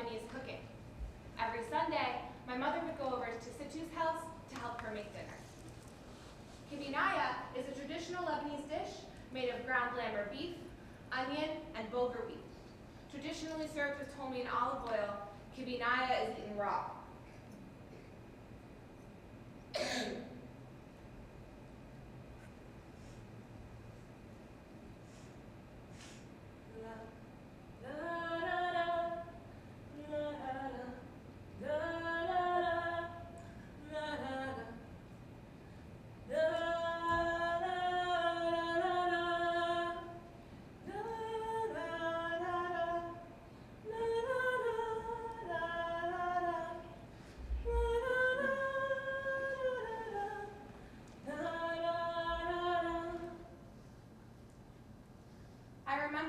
Lebanese cooking. Every Sunday, my mother would go over to Situ's house to help her make dinner. Kibbeh nayeh is a traditional Lebanese dish made of ground lamb or beef, onion, and bulgur wheat. Traditionally served with homemade olive oil, kibbeh nayeh is eaten raw.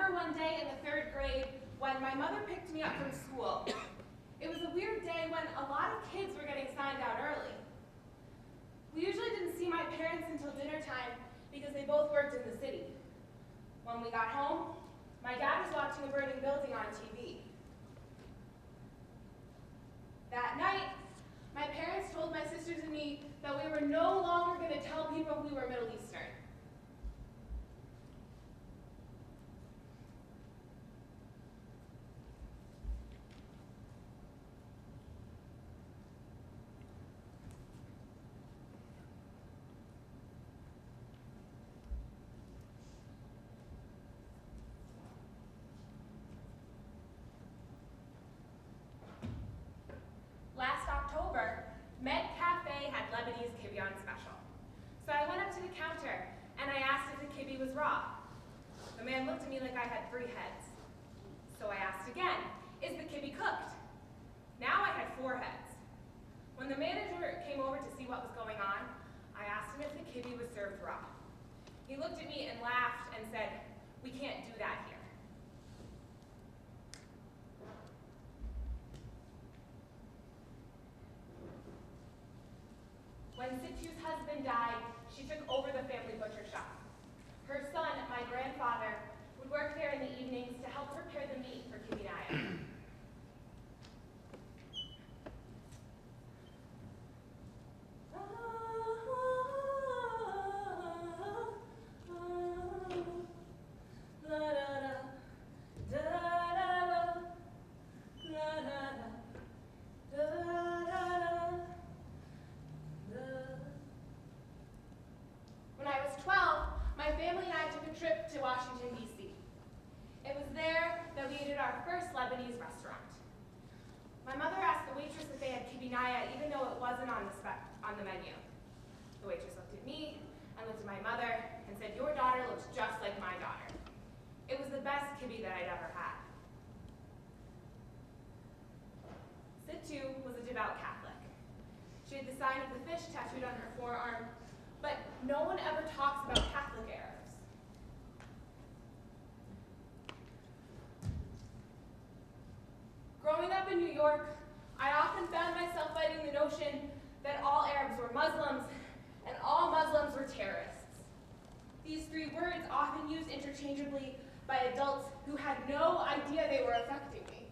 One day in the 3rd grade when my mother picked me up from school. It was a weird day when a lot of kids were getting signed out early. We usually didn't see my parents until dinner time because they both worked in the city. When we got home, my dad was watching a burning building on TV. That night, my parents told my sisters and me that we were no longer going to tell people we were Middle Eastern. Last October, Med Cafe had Lebanese kibbeh on special. So I went up to the counter and I asked if the kibbeh was raw. The man looked at me like I had 3 heads. So I asked again, is the kibbeh cooked? Now I had 4 heads. When the manager came over to see what was going on, I asked him if the kibbeh was served raw. He looked at me and laughed and said, "We can't do that here." When Situ's husband died, she took over the family butcher shop. Her son, my grandfather, would work there in the evenings to help prepare the meat for kibbeh nayeh. When I was 12, my family and I took a trip to Washington, D.C. It was there that we ate at our first Lebanese restaurant. My mother asked the waitress if they had kibbeh nayeh, even though it wasn't on the menu. The waitress looked at me and looked at my mother and said, "Your daughter looks just like my daughter." It was the best kibbeh that I'd ever had. Situ was a devout Catholic. She had the sign of the fish tattooed on her forearm, but no one ever talks about Catholic Arabs. Growing up in New York, I often found myself fighting the notion that all Arabs were Muslims and all Muslims were terrorists. These 3 words often used interchangeably by adults who had no idea they were affecting me.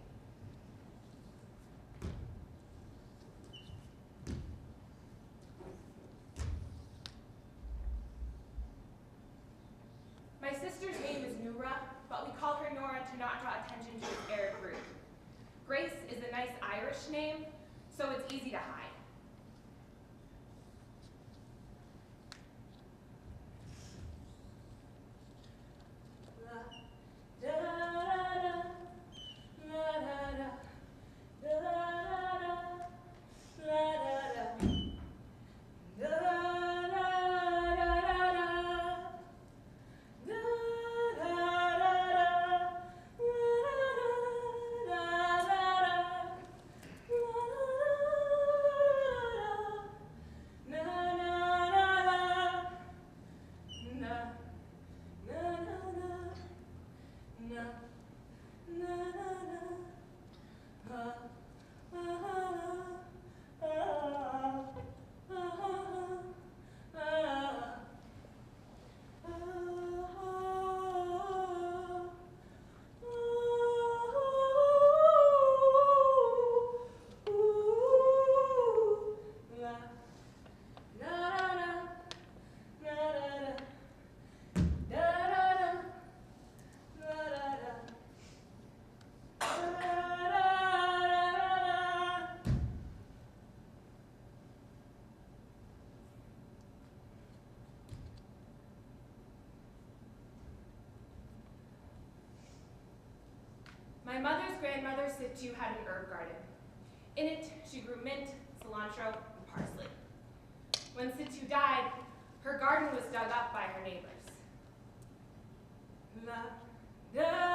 My sister's name is Noura, but we call her Nora to not draw attention to its Arab root. Grace is a nice Irish name, so it's easy to hide. mother's grandmother, Situ, had an herb garden. In it, she grew mint, cilantro, and parsley. When Situ died, her garden was dug up by her neighbors. La, da,